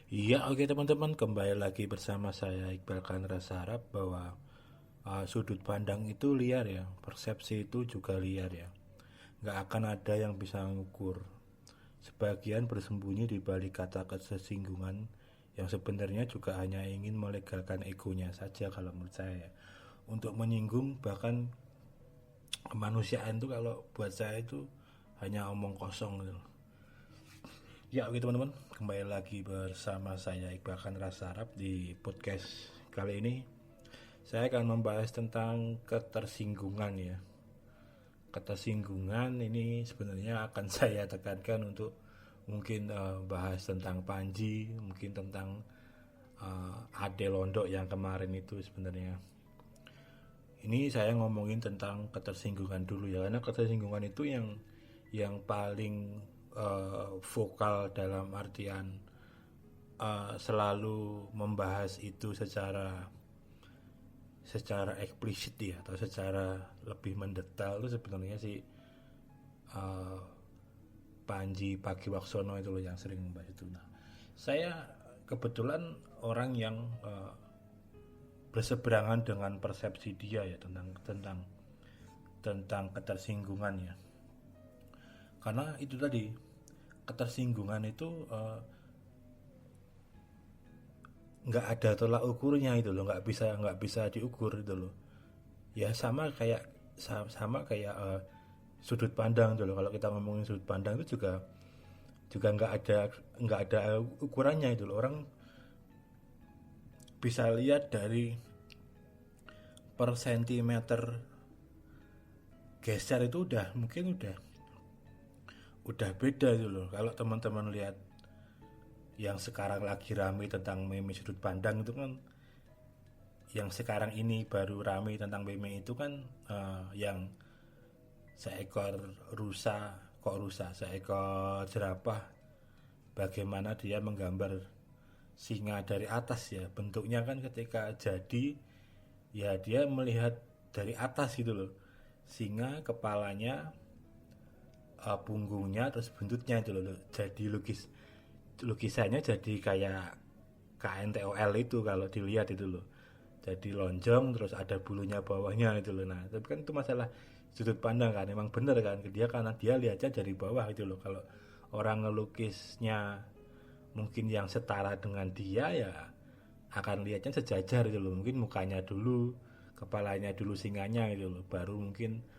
Iya, oke teman-teman, kembali lagi bersama saya Iqbal Kanra Sarap bahwa sudut pandang itu liar ya, persepsi itu juga liar ya. Nggak akan ada yang bisa mengukur. Sebagian bersembunyi di balik kata kesinggungan yang sebenarnya juga hanya ingin melegalkan egonya saja kalau menurut saya ya. Untuk menyinggung bahkan kemanusiaan itu kalau buat saya itu hanya omong kosong gitu. Ya oke teman-teman, kembali lagi bersama saya Iqbal Kanra Sarap di podcast kali ini. Saya akan membahas tentang ketersinggungan ya. Ketersinggungan ini sebenarnya akan saya tekankan untuk mungkin bahas tentang Panji, mungkin tentang Ade Londok yang kemarin itu sebenarnya. Ini saya ngomongin tentang ketersinggungan dulu ya, karena ketersinggungan itu yang paling vokal dalam artian selalu membahas itu secara eksplisit ya, atau secara lebih mendetail itu sebenarnya si uh, Panji Pagiwaksono itu loh yang sering membahas itu. Nah, saya kebetulan orang yang berseberangan dengan persepsi dia ya tentang ketersinggungan ya. Karena itu tadi, ketersinggungan itu nggak ada tolak ukurnya itu loh, nggak bisa diukur itu loh. Ya sama kayak sudut pandang itu loh. Kalau kita ngomongin sudut pandang itu juga nggak ada ukurannya itu loh. Orang bisa lihat dari per sentimeter geser itu udah beda itu loh. Kalau teman-teman lihat yang sekarang lagi rame tentang meme sudut pandang itu kan, yang sekarang ini baru rame tentang meme itu kan yang seekor seekor jerapah, bagaimana dia menggambar singa dari atas ya. Bentuknya kan ketika jadi ya dia melihat dari atas gitu loh, singa kepalanya, punggungnya, terus buntutnya itu loh. Jadi lukisannya jadi kayak KNTOL itu kalau dilihat itu loh. Jadi lonjong terus ada bulunya bawahnya itu loh. Nah, tapi kan itu masalah sudut pandang kan. Emang bener kan dia, karena dia lihatnya dari bawah itu loh. Kalau orang ngelukisnya mungkin yang setara dengan dia ya akan lihatnya sejajar itu loh. Mungkin mukanya dulu, kepalanya dulu, singanya gitu loh. Baru mungkin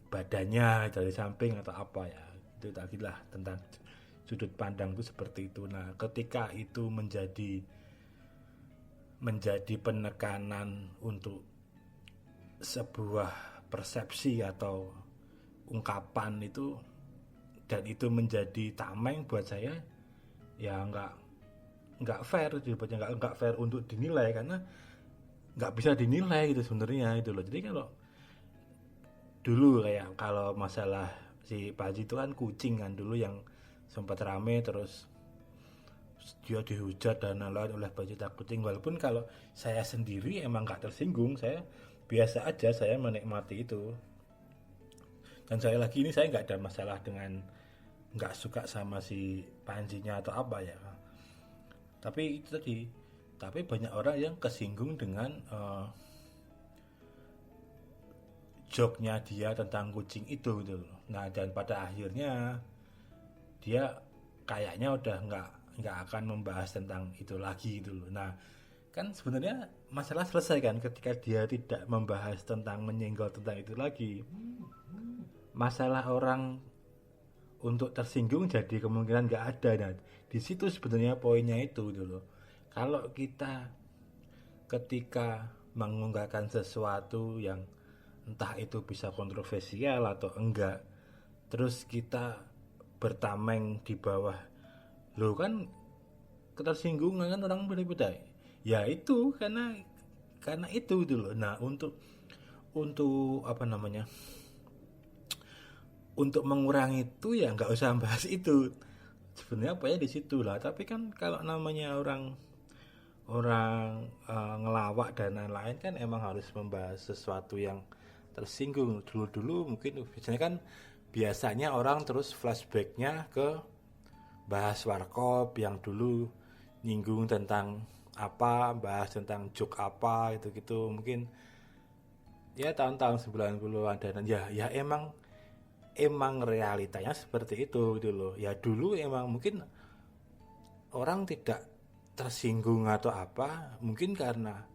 badannya dari samping atau apa ya. Itu tadi lah tentang sudut pandang itu seperti itu. Nah, ketika itu menjadi penekanan untuk sebuah persepsi atau ungkapan itu, dan itu menjadi tameng buat saya, ya nggak fair, nggak fair untuk dinilai, karena nggak bisa dinilai gitu sebenarnya itu loh. Jadi kalau dulu kayak kalau masalah si Pak Haji itu kan kucing kan dulu yang sempat rame, terus dia dihujat dan lain-lain oleh pecinta kucing. Walaupun kalau saya sendiri emang nggak tersinggung, saya biasa aja, saya menikmati itu. Dan saya lagi ini saya nggak ada masalah dengan nggak suka sama si Panjinya atau apa ya. Tapi itu tadi, tapi banyak orang yang kesinggung dengan joke-nya dia tentang kucing itu gitu loh. Nah, dan pada akhirnya dia kayaknya udah nggak akan membahas tentang itu lagi gitu loh. Nah, kan sebenarnya masalah selesai kan ketika dia tidak membahas tentang, menyenggol tentang itu lagi. Masalah orang untuk tersinggung jadi kemungkinan nggak ada. Nah, di situ sebenarnya poinnya itu gitu loh. Kalau kita ketika mengungkapkan sesuatu yang entah itu bisa kontroversial atau enggak, terus kita bertameng di bawah, lo kan ketersinggungan kan orang beda-beda ya. Itu karena itu loh. Nah, untuk apa namanya, untuk mengurangi itu ya nggak usah bahas itu sebenarnya, apa ya di situ lah. Tapi kan kalau namanya orang orang ngelawak dan lain-lain kan emang harus membahas sesuatu yang tersinggung. Dulu-dulu mungkin biasanya orang terus flashbacknya ke bahas warkop yang dulu nyinggung tentang apa, bahas tentang joke apa gitu-gitu, mungkin ya tahun-tahun 90-an, dan ya emang realitanya seperti itu gitu loh. Ya dulu emang mungkin orang tidak tersinggung atau apa, mungkin karena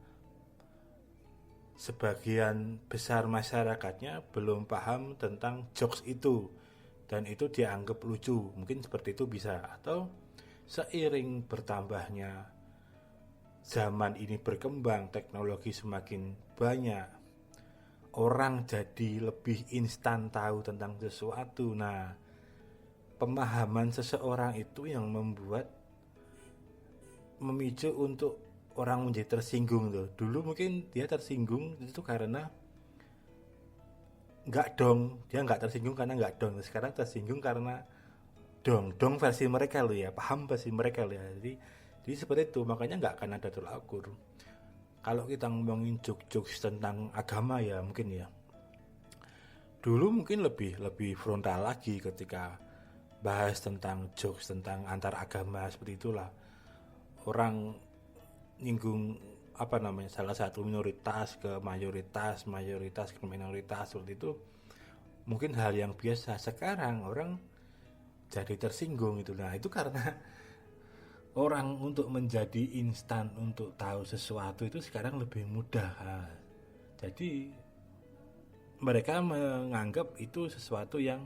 sebagian besar masyarakatnya belum paham tentang jokes itu dan itu dianggap lucu, mungkin seperti itu bisa. Atau seiring bertambahnya zaman ini berkembang, teknologi semakin banyak, orang jadi lebih instan tahu tentang sesuatu. Nah, pemahaman seseorang itu yang membuat memicu untuk orang menjadi tersinggung tuh. Dulu mungkin dia tersinggung itu karena nggak dong, dia nggak tersinggung karena nggak dong. Sekarang tersinggung karena dong versi mereka loh ya, paham versi mereka loh ya. Jadi seperti itu, makanya nggak akan ada tolak ukur. Kalau kita ngomongin jokes tentang agama ya mungkin ya, dulu mungkin lebih lebih frontal lagi ketika bahas tentang jokes tentang antar agama seperti itulah. Orang nyinggung apa namanya, salah satu minoritas ke mayoritas, mayoritas ke minoritas seperti itu, mungkin hal yang biasa. Sekarang orang jadi tersinggung itu. Nah itu karena orang untuk menjadi instan untuk tahu sesuatu itu sekarang lebih mudah. Nah, jadi mereka menganggap itu sesuatu yang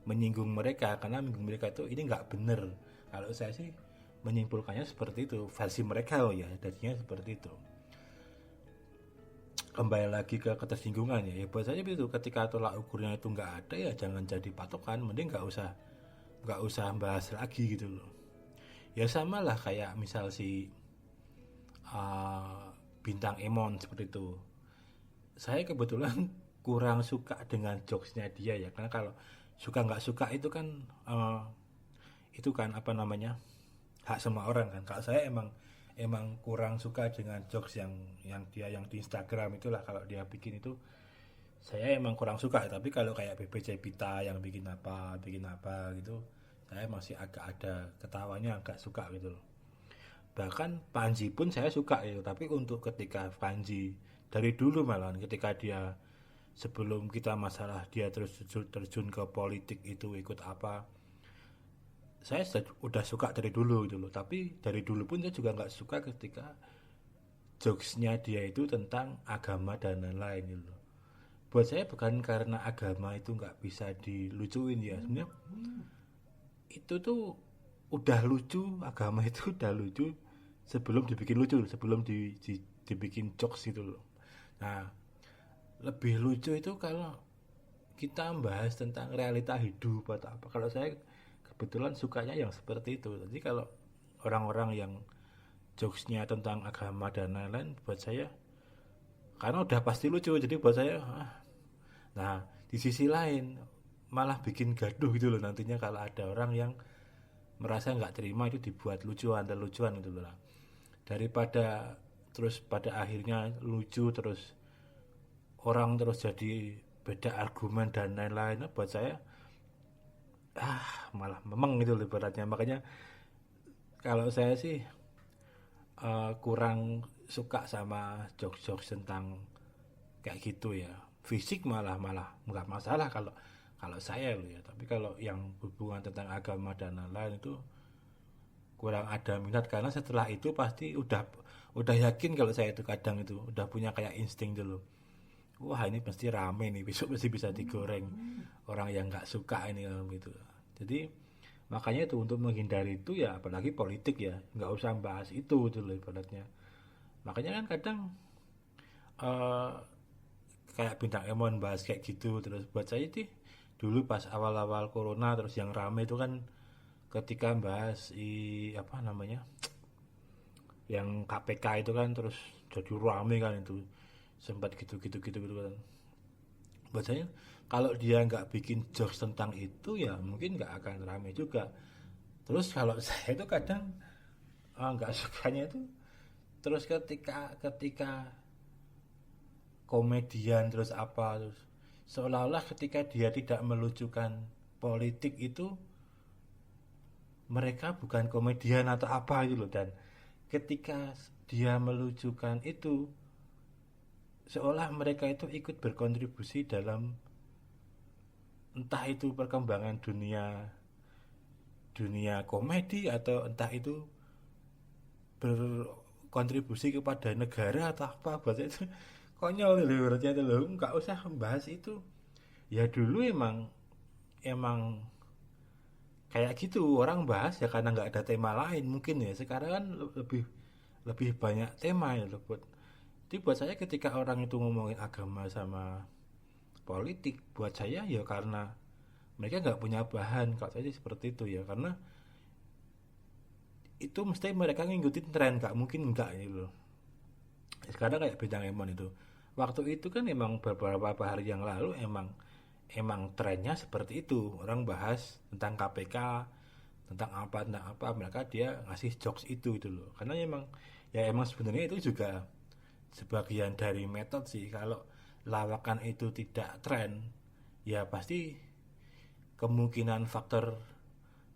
menyinggung mereka, karena menyinggung mereka itu ini nggak bener. Kalau saya sih menyimpulkannya seperti itu, versi mereka loh ya, jadinya seperti itu. Kembali lagi ke ketersinggungan ya, buat saya itu ketika tolak ukurnya itu nggak ada ya jangan jadi patokan, mending nggak usah bahas lagi gitu loh. Ya sama lah kayak misal si bintang Emon seperti itu. Saya kebetulan kurang suka dengan jokesnya dia ya, karena kalau suka nggak suka itu kan apa namanya, hak semua orang kan. Kalau saya emang kurang suka dengan jokes yang dia yang di Instagram itulah, kalau dia bikin itu saya emang kurang suka. Tapi kalau kayak BBC Pita yang bikin apa gitu, saya masih agak ada ketawanya, agak suka gitu loh. Bahkan Panji pun saya suka gitu, tapi untuk ketika Panji dari dulu malah ketika dia sebelum kita masalah dia terus terjun ke politik itu ikut apa, saya udah suka dari dulu gitu loh. Tapi dari dulu pun saya juga nggak suka ketika jokesnya dia itu tentang agama dan lain-lain gitu loh. Buat saya bukan karena agama itu nggak bisa dilucuin ya, sebenarnya itu tuh udah lucu, agama itu udah lucu sebelum dibikin lucu, sebelum dibikin jokes gitu loh. Nah, lebih lucu itu kalau kita bahas tentang realita hidup atau apa. Kalau saya kebetulan sukanya yang seperti itu. Jadi kalau orang-orang yang jokesnya tentang agama dan lain-lain, buat saya karena udah pasti lucu, jadi buat saya nah di sisi lain malah bikin gaduh gitu loh nantinya kalau ada orang yang merasa nggak terima itu dibuat lucuan dan lucuan gitu loh. Daripada terus pada akhirnya lucu terus orang terus jadi beda argumen dan lain-lain, buat saya malah memang gitu loh beratnya. Makanya kalau saya sih kurang suka sama jokes-jokes tentang kayak gitu ya. Fisik malah malah nggak masalah kalau kalau saya loh ya. Tapi kalau yang hubungan tentang agama dan lain-lain itu kurang ada minat, karena setelah itu pasti udah yakin kalau saya itu kadang itu udah punya kayak insting dulu. Wah ini pasti rame nih, besok pasti bisa digoreng orang yang nggak suka ini gitu. Jadi makanya itu untuk menghindari itu ya, apalagi politik ya, nggak usah bahas itu dulu ibaratnya. Makanya kan kadang eh, kayak bintang Emon bahas kayak gitu. Terus buat saya sih dulu pas awal-awal corona terus yang rame itu kan ketika bahas apa namanya, yang KPK itu kan, terus jadi rame kan itu, sempat gitu kan. Buat saya kalau dia nggak bikin jokes tentang itu ya mungkin nggak akan rame juga. Terus kalau saya itu kadang nggak sukanya itu terus ketika ketika komedian terus apa, terus seolah-olah ketika dia tidak melucukan politik itu mereka bukan komedian atau apa gitu loh. Dan ketika dia melucukan itu, seolah mereka itu ikut berkontribusi dalam entah itu perkembangan dunia dunia komedi atau entah itu berkontribusi kepada negara atau apa. Buat itu konyol loh, berarti itu loh, nggak usah membahas itu. Ya dulu emang emang kayak gitu orang bahas ya karena nggak ada tema lain mungkin ya. Sekarang kan lebih lebih banyak tema ya loh buat. Jadi buat saya ketika orang itu ngomongin agama sama politik, buat saya ya karena mereka nggak punya bahan. Kalau saya sih seperti itu ya, karena itu mesti mereka ngikutin tren, nggak mungkin nggak gitu loh. Sekarang kayak bintang Emon itu, waktu itu kan emang beberapa hari yang lalu emang emang trennya seperti itu, orang bahas tentang KPK, tentang apa mereka dia ngasih jokes itu loh, karena emang ya emang sebenarnya itu juga sebagian dari metode sih. Kalau lawakan itu tidak tren ya pasti kemungkinan faktor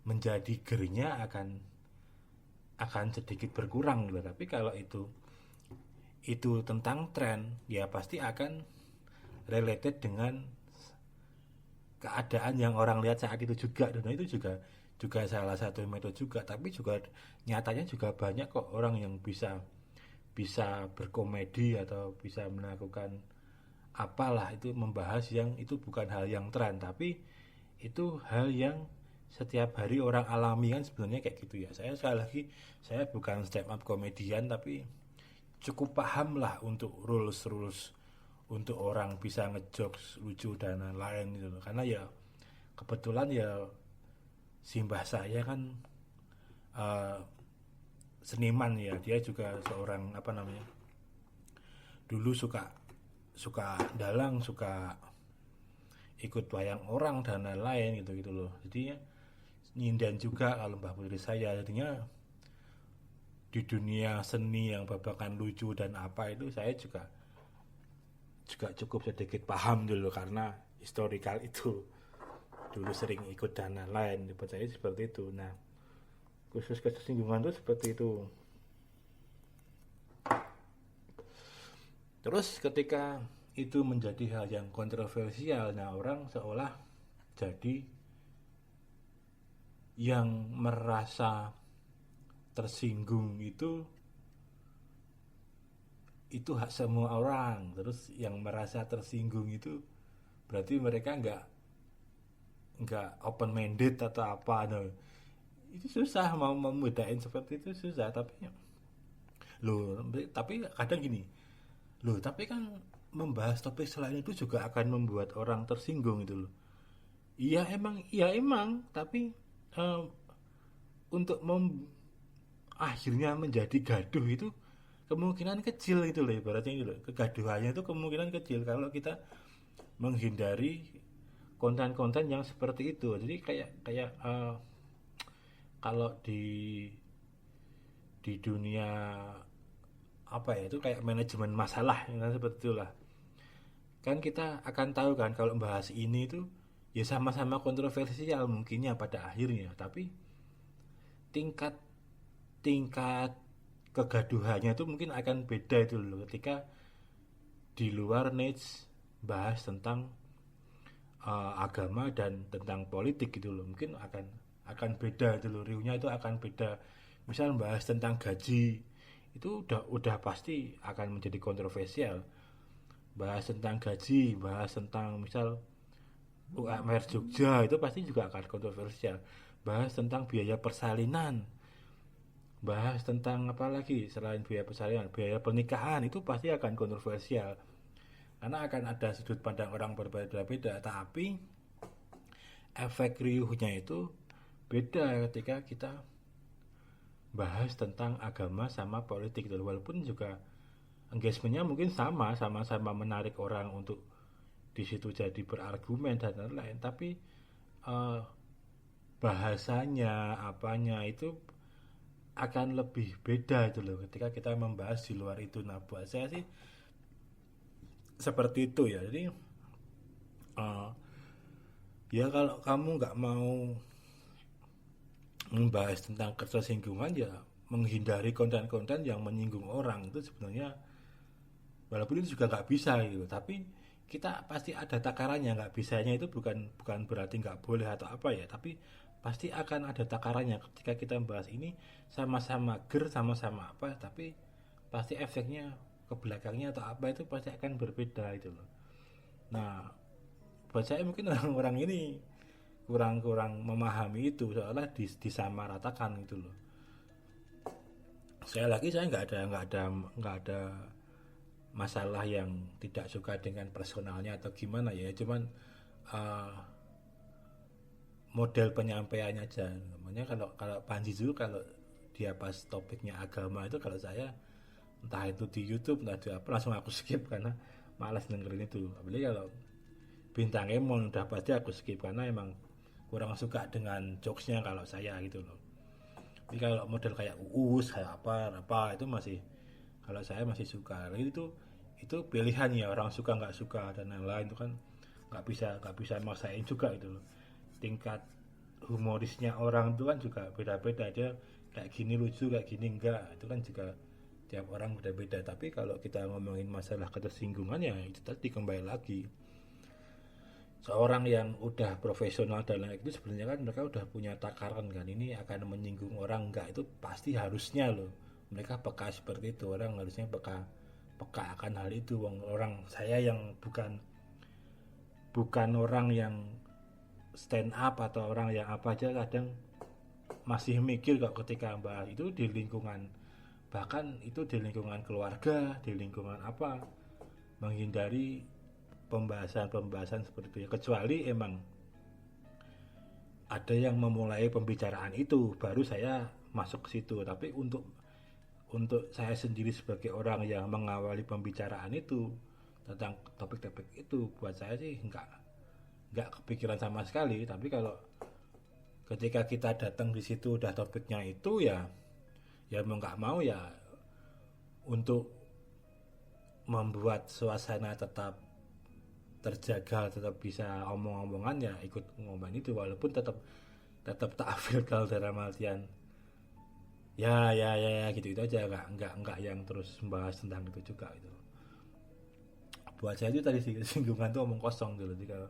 menjadi gernya akan sedikit berkurang gitu. Tapi kalau itu tentang tren ya pasti akan related dengan keadaan yang orang lihat saat itu juga. Dan itu juga juga salah satu metode juga, tapi juga nyatanya juga banyak kok orang yang bisa bisa berkomedi atau bisa melakukan apalah itu, membahas yang itu bukan hal yang tren, tapi itu hal yang setiap hari orang alami kan sebenarnya kayak gitu ya. Saya sekali lagi, saya bukan stand up komedian, tapi cukup paham lah untuk rules untuk orang bisa ngejokes lucu dan lain-lain gitu loh. Karena ya kebetulan ya simbah saya kan uh, seniman ya, dia juga seorang apa namanya, dulu suka suka dalang, suka ikut wayang orang dan lain-lain gitu gitu loh. Jadi nyindan juga kalau Mbah Putri saya, jadinya di dunia seni yang babakan lucu dan apa itu saya juga juga cukup sedikit paham dulu karena historikal itu dulu sering ikut dan lain-lain. Buat saya seperti itu. Nah, khusus kesinggungan itu seperti itu. Terus ketika itu menjadi hal yang kontroversial, nah orang seolah jadi yang merasa tersinggung itu hak semua orang. Terus yang merasa tersinggung itu berarti mereka nggak open minded atau apa, no. Itu susah mau membedain seperti itu, susah. Tapi kadang gini loh, tapi kan membahas topik selain itu juga akan membuat orang tersinggung itu loh. Iya emang, tapi eh, untuk akhirnya menjadi gaduh itu kemungkinan kecil itu loh, ibaratnya itu loh. Kegaduhannya itu kemungkinan kecil kalau kita menghindari konten-konten yang seperti itu. Jadi kayak kayak kalau di dunia apa ya, itu kayak manajemen masalah kan, seperti itulah. Kan kita akan tahu kan kalau bahas ini itu ya sama-sama kontroversial mungkinnya pada akhirnya, tapi tingkat tingkat kegaduhannya itu mungkin akan beda itu loh ketika di luar niche bahas tentang agama dan tentang politik gitu loh. Mungkin akan beda itu loh, riuhnya itu akan beda. Misal bahas tentang gaji itu udah pasti akan menjadi kontroversial. Bahas tentang gaji, bahas tentang misal UMR Jogja itu pasti juga akan kontroversial. Bahas tentang biaya persalinan, bahas tentang apa lagi selain biaya persalinan, biaya pernikahan itu pasti akan kontroversial. Karena akan ada sudut pandang orang berbeda-beda, tapi efek riuhnya itu beda ketika kita bahas tentang agama sama politik. Walaupun juga engagementnya mungkin sama-sama menarik orang untuk di situ jadi berargumen dan lain-lain, tapi uh, bahasanya apanya itu akan lebih beda itu loh ketika kita membahas di luar itu. Nah buat saya sih seperti itu ya. Jadi uh, ya kalau kamu nggak mau membahas tentang ketersinggungan ya menghindari konten-konten yang menyinggung orang itu sebenarnya, walaupun itu juga nggak bisa gitu, tapi kita pasti ada takarannya. Nggak bisanya itu bukan bukan berarti nggak boleh atau apa ya, tapi pasti akan ada takarannya. Ketika kita membahas ini sama-sama sama-sama apa, tapi pasti efeknya ke belakangnya atau apa itu pasti akan berbeda itu loh. Nah, buat saya mungkin orang-orang ini kurang-kurang memahami itu, seolah disamaratakan gitu loh. Saya lagi, saya nggak ada masalah yang tidak suka dengan personalnya atau gimana ya, cuman uh, model penyampaiannya aja. Namanya kalau kalau Panji dulu, kalau dia pas topiknya agama itu, kalau saya entah itu di YouTube entah di apa, langsung aku skip karena malas dengerin itu. Apalagi kalau bintang Emon udah pasti aku skip karena emang kurang suka dengan jokesnya kalau saya gitu loh. Tapi kalau model kayak Uus kayak apa itu masih, kalau saya masih suka. Lagi itu pilihan ya, orang suka nggak suka dan lain-lain itu kan nggak bisa maksain juga itu loh. Tingkat humorisnya orang itu kan juga beda-beda, aja kayak gini lucu kayak gini enggak, itu kan juga tiap orang beda-beda. Tapi kalau kita ngomongin masalah ketersinggungan ya itu tadi, kembali lagi seorang yang udah profesional dan lain itu sebenarnya kan mereka udah punya takaran kan, ini akan menyinggung orang enggak, itu pasti harusnya loh mereka peka seperti itu. Orang harusnya peka peka akan hal itu. Orang saya yang bukan orang yang stand up atau orang yang apa aja, kadang masih mikir kok ketika bahas itu di lingkungan, bahkan itu di lingkungan keluarga, di lingkungan apa, menghindari pembahasan-pembahasan seperti itu ya, kecuali emang ada yang memulai pembicaraan itu baru saya masuk ke situ. Tapi untuk saya sendiri sebagai orang yang mengawali pembicaraan itu tentang topik-topik itu, buat saya sih nggak kepikiran sama sekali. Tapi kalau ketika kita datang di situ udah topiknya itu ya, ya mau nggak mau ya, untuk membuat suasana tetap terjaga, tetap bisa omong-omongan ya ikut ngomong itu, walaupun tetap tak filter dalam artian ya gitu itu aja, nggak yang terus membahas tentang itu juga itu. Buat saya itu tadi singgungan tuh omong kosong dulu. Jadi kalau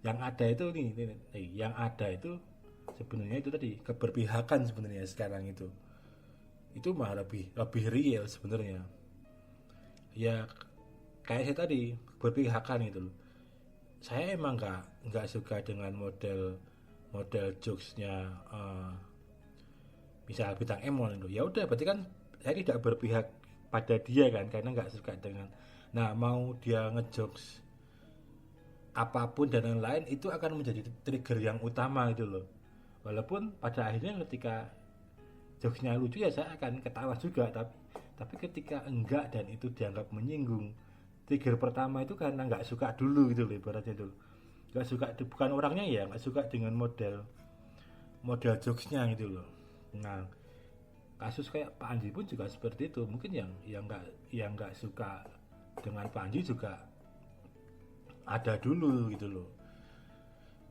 yang ada itu yang ada itu sebenarnya itu tadi keberpihakan sebenarnya sekarang itu mah lebih lebih real sebenarnya ya. Kayak saya tadi berpihakan itu loh. Saya emang nggak suka dengan model model jokesnya misal bintang Emon itu. Ya udah berarti kan saya tidak berpihak pada dia kan, karena nggak suka dengan, nah mau dia ngejokes apapun dan lain-lain itu akan menjadi trigger yang utama gitu loh. Walaupun pada akhirnya ketika jokesnya lucu ya saya akan ketawa juga, tapi ketika enggak dan itu dianggap menyinggung, trigger pertama itu karena nggak suka dulu gitu loh, ibaratnya dulu nggak suka, bukan orangnya ya, nggak suka dengan model model jokesnya gitu loh. Nah, kasus kayak Pak Anji pun juga seperti itu. Mungkin yang nggak suka dengan Pak Anji juga ada dulu gitu loh.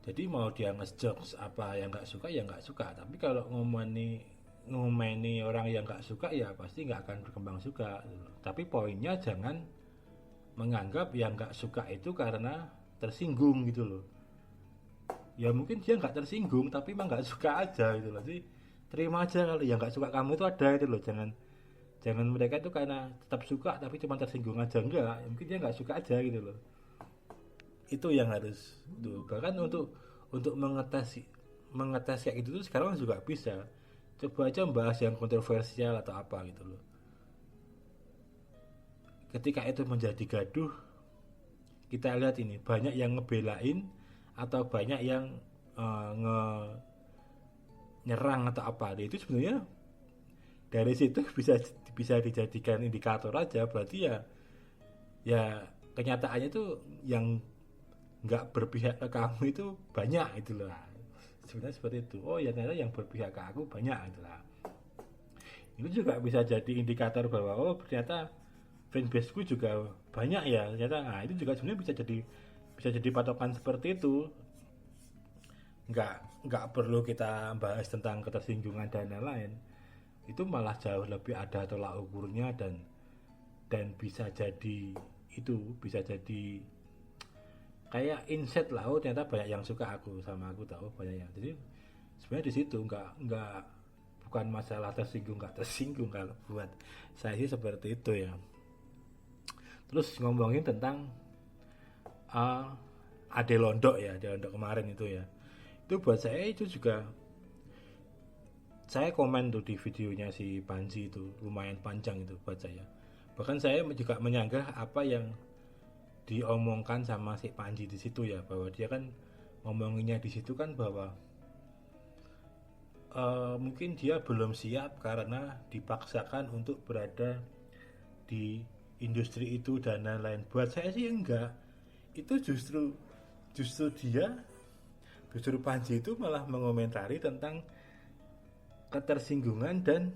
Jadi mau dia nge-jokes apa yang nggak suka ya nggak suka. Tapi kalau ngomeni orang yang nggak suka ya pasti nggak akan berkembang suka gitu loh. Tapi poinnya jangan menganggap yang nggak suka itu karena tersinggung gitu loh. Ya mungkin dia nggak tersinggung tapi emang nggak suka aja gitu loh. Jadi terima aja kalau yang nggak suka kamu itu ada itu loh. Jangan mereka itu karena tetap suka tapi cuma tersinggung aja, enggak. Mungkin dia nggak suka aja gitu loh. Itu yang harus tuh. Bahkan untuk mengetes kayak gitu tuh sekarang juga bisa. Coba aja membahas yang kontroversial atau apa gitu loh. Ketika itu menjadi gaduh, kita lihat ini banyak yang ngebelain atau banyak yang nyerang atau apa. Itu sebenarnya dari situ bisa dijadikan indikator aja. Berarti ya kenyataannya tuh yang nggak berpihak ke kamu itu banyak itu loh. Sebenarnya seperti itu. Oh ya ternyata yang berpihak ke aku banyak itu lah. Itu juga bisa jadi indikator bahwa oh ternyata fanbaseku juga banyak ya ternyata. Nah itu juga sebenarnya bisa jadi patokan seperti itu. nggak perlu kita bahas tentang ketersinggungan dan lain-lain, itu malah jauh lebih ada tolak ukurnya, dan bisa jadi, itu bisa jadi kayak insight lah, oh ternyata banyak yang suka aku sama aku, tahu banyak yang, jadi sebenarnya di situ nggak bukan masalah tersinggung nggak tersinggung, kalau buat saya sih seperti itu ya. Terus ngomongin tentang uh, Ade Londo ya, Ade Londo kemarin itu ya, itu buat saya itu juga, saya komen tuh di videonya si Panji, itu lumayan panjang itu buat saya. Bahkan saya juga menyanggah apa yang diomongkan sama si Panji di situ ya, bahwa dia kan ngomonginnya di situ kan bahwa mungkin dia belum siap karena dipaksakan untuk berada di industri itu dan lain-lain. Buat saya sih enggak. Itu justru Panji itu malah mengomentari tentang ketersinggungan dan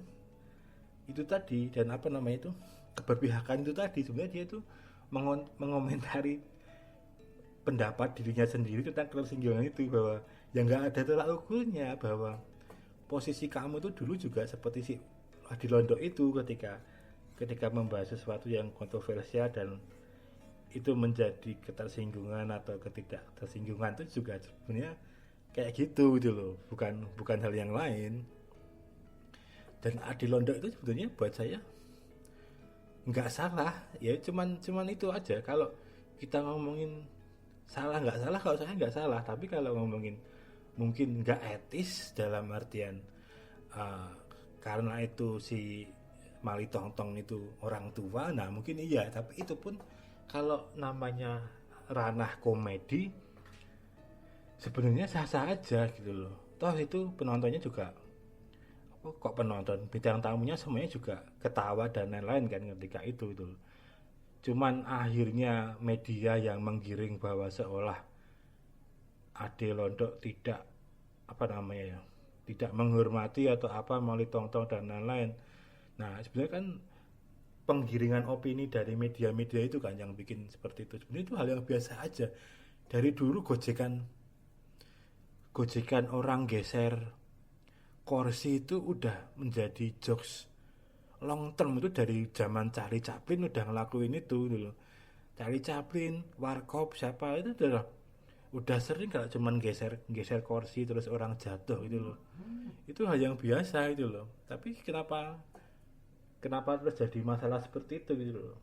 itu tadi, dan apa namanya itu, keberpihakan itu tadi. Sebenarnya dia itu mengomentari pendapat dirinya sendiri tentang ketersinggungan itu, bahwa yang nggak ada tolak ukurnya, bahwa posisi kamu itu dulu juga seperti si Adi Londo itu, ketika membahas sesuatu yang kontroversial dan itu menjadi ketersinggungan atau ketidaktersinggungan, itu juga sebenarnya kayak gitu gitu loh, bukan hal yang lain. Dan Adi Londo itu sebetulnya buat saya nggak salah ya, cuman itu aja. Kalau kita ngomongin salah nggak salah, kalau saya nggak salah, tapi kalau ngomongin mungkin nggak etis dalam artian uh, karena itu si Mali Tongtong itu orang tua, nah mungkin iya, tapi itu pun kalau namanya ranah komedi sebenarnya sah-sah aja gitu loh. Toh itu penontonnya juga, kok penonton, bintang tamunya semuanya juga ketawa dan lain-lain kan ketika itu loh. Cuman akhirnya media yang menggiring bahwa seolah Ade Londo tidak, apa namanya ya, tidak menghormati atau apa Mali Tongtong dan lain-lain. Nah sebenarnya kan penggiringan opini dari media-media itu kan yang bikin seperti itu. Sebenarnya itu hal yang biasa aja. Dari dulu gojekan orang geser kursi itu udah menjadi jokes long term, itu dari zaman Charlie Chaplin udah ngelakuin itu dulu. Charlie Chaplin, Warkop, siapa itu udah sering kalau cuman geser kursi terus orang jatuh gitu loh. Itu hal yang biasa itu loh. Tapi kenapa terus jadi masalah seperti itu gitu loh.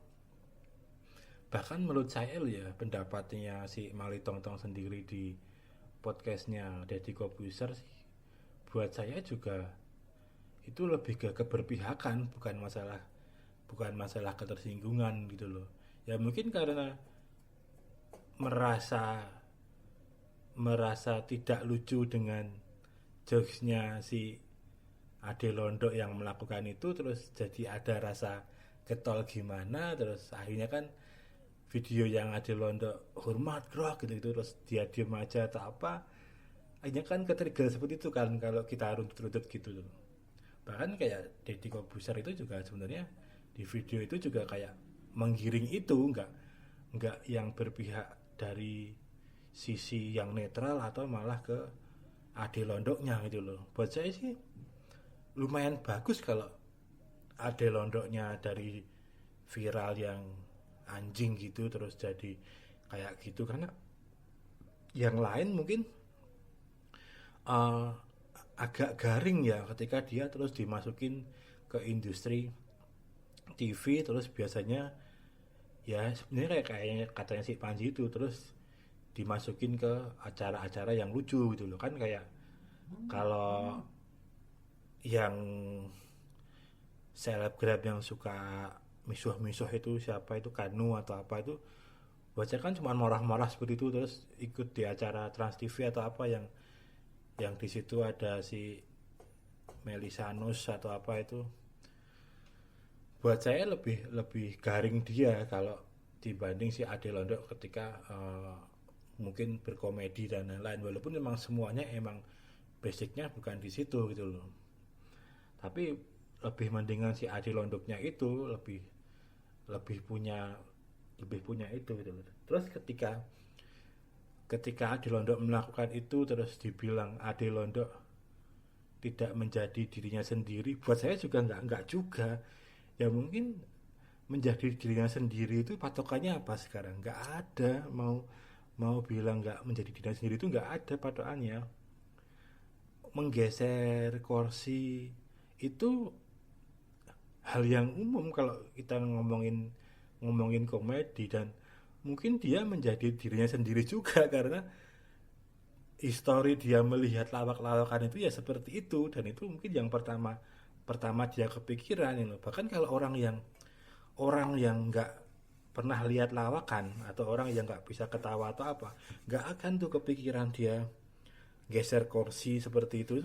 Bahkan menurut saya ya, pendapatnya si Mali Tongtong sendiri di podcastnya Deddy Kobuser sih, buat saya juga itu lebih ke keberpihakan, bukan masalah ketersinggungan gitu loh. Ya mungkin karena merasa merasa tidak lucu dengan jokesnya si Ade Londo yang melakukan itu, terus jadi ada rasa getol gimana, terus akhirnya kan video yang Ade Londo hormat grok gitu, terus dia diem aja atau apa, akhirnya kan ketrigger seperti itu kan kalau kita runtut-runtut gitu loh. Bahkan kayak Deddy Kobuser itu juga sebenarnya di video itu juga kayak menggiring itu, nggak yang berpihak dari sisi yang netral atau malah ke Ade Londoknya gitu loh. Buat saya sih lumayan bagus kalau Ade Londoknya dari viral yang anjing gitu terus jadi kayak gitu, karena yang lain mungkin uh, agak garing ya ketika dia terus dimasukin ke industri TV, terus biasanya ya sebenarnya kayak katanya si Panji itu terus dimasukin ke acara-acara yang lucu gitu loh kan, kayak kalau yang selebgram yang suka misuh-misuh itu siapa itu, Kanu atau apa itu, baca kan cuma marah-marah seperti itu, terus ikut di acara Trans TV atau apa yang di situ ada si Melisanus atau apa itu. Buat saya lebih lebih garing dia kalau dibanding si Ade Londo ketika mungkin berkomedi dan lain-lain, walaupun memang semuanya emang basicnya bukan di situ gitu loh. Tapi lebih mendingan si Ade Londoknya itu lebih lebih punya itu gitu loh. Terus ketika Ade Londo melakukan itu terus dibilang Ade Londo tidak menjadi dirinya sendiri, buat saya juga nggak juga. Ya mungkin menjadi dirinya sendiri itu patokannya apa sekarang? Nggak ada. Mau bilang nggak menjadi dirinya sendiri itu nggak ada patokannya. Menggeser kursi itu hal yang umum kalau kita ngomongin komedi, dan mungkin dia menjadi dirinya sendiri juga karena histori dia melihat lawak-lawakan itu ya seperti itu, dan itu mungkin yang pertama pertama dia kepikiran itu. Bahkan kalau orang yang nggak pernah lihat lawakan atau orang yang nggak bisa ketawa atau apa, nggak akan tuh kepikiran dia geser kursi seperti itu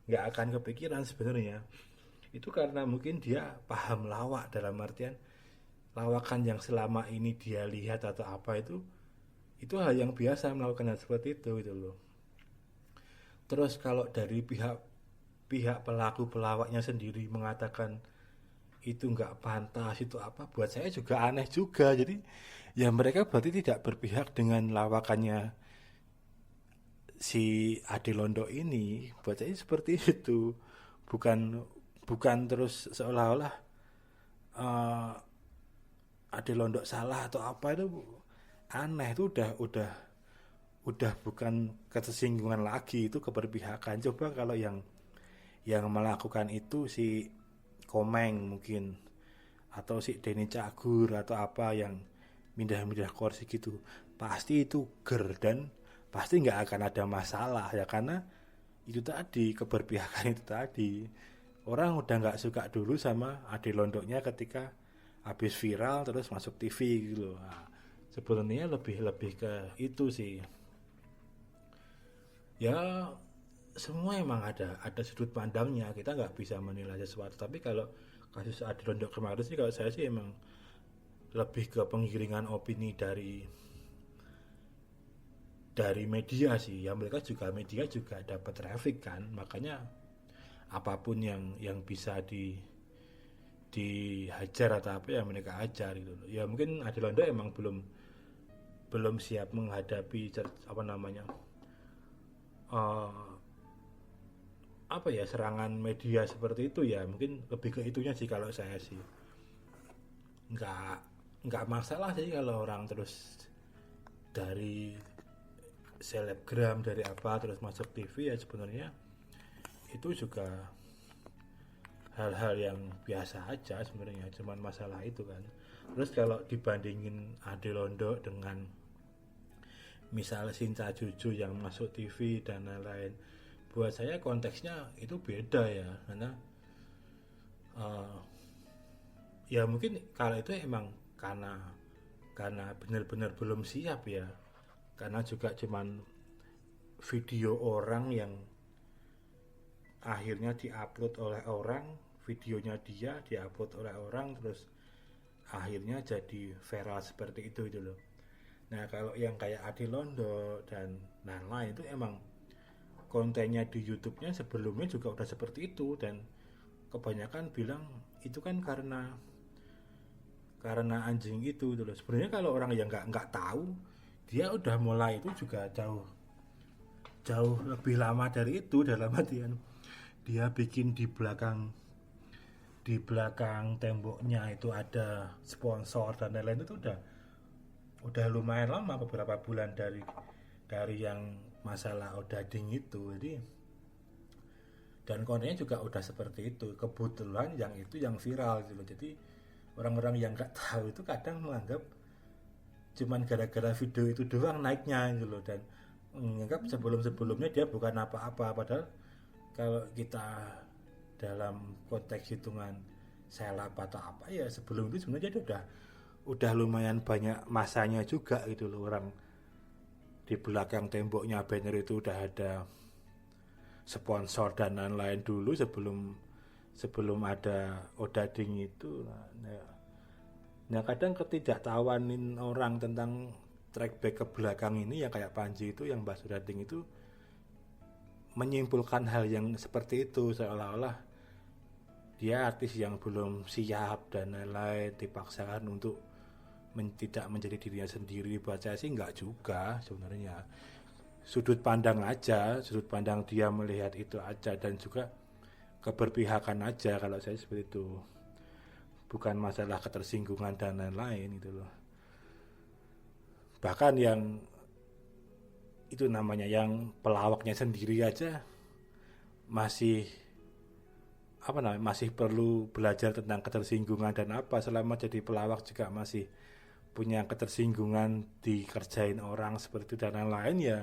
nggak akan kepikiran sebenarnya. Itu karena mungkin dia paham lawak, dalam artian lawakan yang selama ini dia lihat atau apa itu hal yang biasa melakukan hal seperti itu gitu loh. Terus kalau dari pihak pihak pelaku pelawaknya sendiri mengatakan itu nggak pantas itu apa, buat saya juga aneh juga. Jadi ya mereka berarti tidak berpihak dengan lawakannya si Ade Londo ini. Buat saya seperti itu, bukan bukan terus seolah-olah uh, Ade Londo salah atau apa. Itu aneh, itu udah bukan ketersinggungan lagi, itu keberpihakan. Coba kalau yang melakukan itu si Komeng mungkin, atau si Denny Cagur atau apa yang mindah-mindah kursi gitu, pasti itu ger dan pasti nggak akan ada masalah ya, karena itu tadi keberpihakan itu tadi. Orang udah nggak suka dulu sama Ade Londoknya ketika habis viral terus masuk TV gitu loh. Nah, sebenarnya lebih ke itu sih. Ya semua emang ada sudut pandangnya, kita nggak bisa menilai sesuatu. Tapi kalau kasus Ade Londok kemarin sih, kalau saya sih emang lebih ke penggiringan opini dari media sih. Ya mereka juga, media juga dapat traffic kan, makanya apapun yang bisa dihajar atau apa ya mereka ajar gitu loh. Ya mungkin Ade Londok emang belum siap menghadapi apa namanya, uh, apa ya, serangan media seperti itu. Ya mungkin lebih ke itunya sih kalau saya sih. nggak nggak masalah sih kalau orang terus dari selebgram dari apa terus masuk TV. Ya sebenarnya itu juga hal-hal yang biasa aja sebenarnya, cuman masalah itu kan. Terus kalau dibandingin Ade Londo dengan misal Sinta Juju yang masuk TV dan lain-lain, buat saya konteksnya itu beda ya, karena uh, ya mungkin kalau itu emang karena benar-benar belum siap ya, karena juga cuman video orang yang akhirnya diupload oleh orang, videonya dia diupload oleh orang terus akhirnya jadi viral seperti itu gitu loh. Nah kalau yang kayak Ade Londo dan lain-lain itu emang kontennya di YouTube-nya sebelumnya juga udah seperti itu, dan kebanyakan bilang itu kan karena anjing itu dulu. Sebenarnya kalau orang yang nggak tahu, dia udah mulai itu juga jauh jauh lebih lama dari itu, dalam artian dia bikin di belakang temboknya itu ada sponsor dan lain-lain. Itu udah lumayan lama, beberapa bulan dari yang masalah odading itu. Jadi dan kontennya juga udah seperti itu, kebetulan yang itu yang viral gitu. Jadi orang-orang yang nggak tahu itu kadang menganggap cuman gara-gara video itu doang naiknya gitu loh, dan menganggap sebelum-sebelumnya dia bukan apa-apa. Padahal kalau kita dalam konteks hitungan seleb atau apa ya, sebelum itu sebenarnya dia udah lumayan banyak masanya juga gitu loh. Orang di belakang temboknya banner itu udah ada sponsor dan lain-lain dulu sebelum ada odading itu. Nah kadang ketidaktahuan orang tentang track back ke belakang ini yang kayak Panji itu yang bahas odading itu menyimpulkan hal yang seperti itu, seolah-olah dia artis yang belum siap dan lain-lain, dipaksakan untuk tidak menjadi dirinya sendiri. Buat saya sih enggak juga sebenarnya. Sudut pandang aja, sudut pandang dia melihat itu aja, dan juga keberpihakan aja kalau saya seperti itu. Bukan masalah ketersinggungan dan lain-lain gitu loh. Bahkan yang itu namanya yang pelawaknya sendiri aja masih masih perlu belajar tentang ketersinggungan dan apa, selama jadi pelawak juga masih punya ketersinggungan dikerjain orang seperti itu dan lain-lain, ya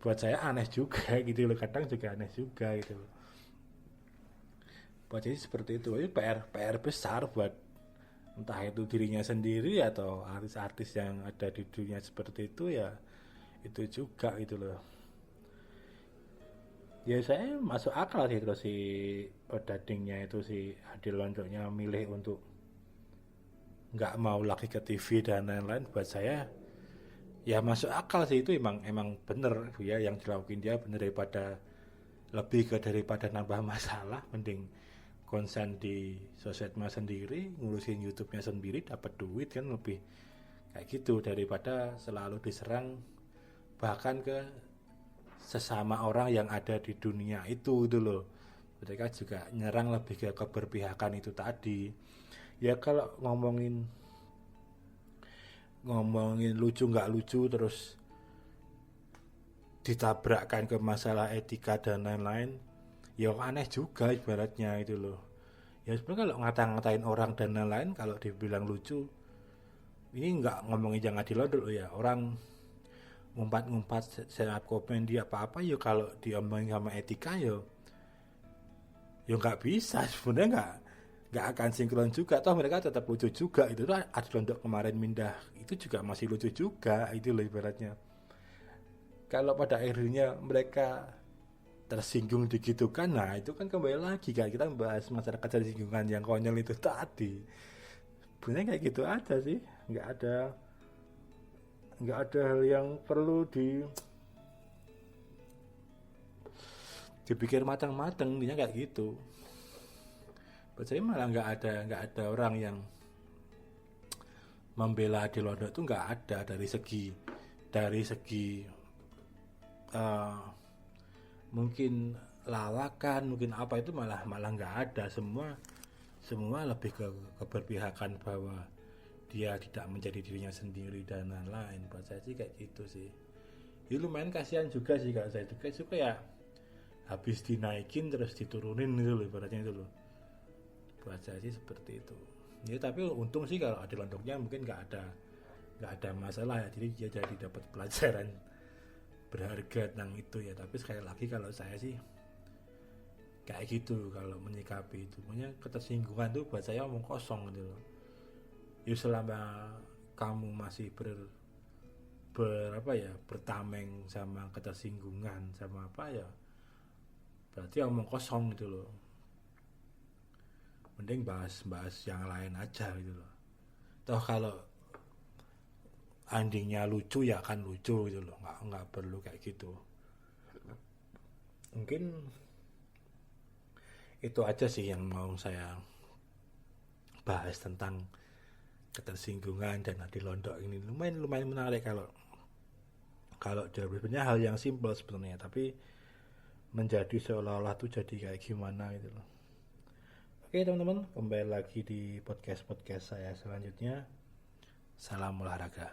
buat saya aneh juga gitu loh, kadang juga aneh juga gitu loh. Buat jadi seperti itu, ini PR besar buat entah itu dirinya sendiri atau artis-artis yang ada di dunia seperti itu, ya itu juga gitu loh. Ya saya masuk akal sih kalau si odadingnya itu, si Adil Londoknya milih untuk nggak mau lagi ke TV dan lain-lain. Buat saya ya masuk akal sih, itu emang bener ya yang dilakuin dia bener, daripada nambah masalah mending konsen di sosmed sendiri, ngurusin YouTube-nya sendiri, dapat duit kan, lebih kayak gitu daripada selalu diserang bahkan ke sesama orang yang ada di dunia itu loh. Mereka juga nyerang lebih ke keberpihakan itu tadi. Ya kalau ngomongin lucu nggak lucu terus ditabrakkan ke masalah etika dan lain-lain, ya aneh juga ibaratnya itu loh. Ya sebenarnya kalau ngata-ngatain orang dan lain-lain, kalau dibilang lucu, ini nggak ngomongin jangan dilodol ya, orang ngumpat-ngumpat stand up comedy apa-apa, ya kalau diomongin sama etika, ya nggak bisa sebenarnya, nggak akan sinkron juga, toh mereka tetap lucu juga. Itu tuh ada untuk kemarin mindah itu juga masih lucu juga itu loh ibaratnya. Kalau pada akhirnya mereka tersinggung digitukan, nah itu kan kembali lagi kan kita membahas masyarakat tersinggungan yang konyol itu tadi. Sebenarnya kayak gitu aja sih, nggak ada hal yang perlu dipikir matang-matang, intinya kayak gitu. Buat saya malah nggak ada orang yang membela Adi Londok itu, nggak ada. Dari segi uh, mungkin lawakan, mungkin apa, itu malah nggak ada. Semua lebih ke keberpihakan bahwa dia tidak menjadi dirinya sendiri dan lain-lain. Buat saya sih kayak gitu sih. Ya lumayan kasihan juga sih kalau saya juga suka ya, habis dinaikin terus diturunin gitu loh ibaratnya itu loh. Buat saya sih seperti itu. Ya tapi untung sih kalau Adi Londoknya mungkin nggak ada masalah ya, jadi dia jadi dapat pelajaran berharga tentang itu ya. Tapi sekali lagi kalau saya sih kayak gitu kalau menyikapi itu, punya ketersinggungan tuh buat saya omong kosong gitu loh. Ya selama kamu masih bertameng sama ketersinggungan sama apa ya, berarti omong kosong gitu loh. Mending bahas yang lain aja gitu loh. Toh kalau endingnya lucu ya kan lucu gitu loh, nggak perlu kayak gitu. Mungkin itu aja sih yang mau saya bahas tentang ketersinggungan dan Adi Londok ini. Lumayan menarik kalau sebenarnya hal yang simpel sebenarnya, tapi menjadi seolah-olah tuh jadi kayak gimana gitu loh. Oke teman-teman, kembali lagi di podcast saya selanjutnya. Salam olahraga.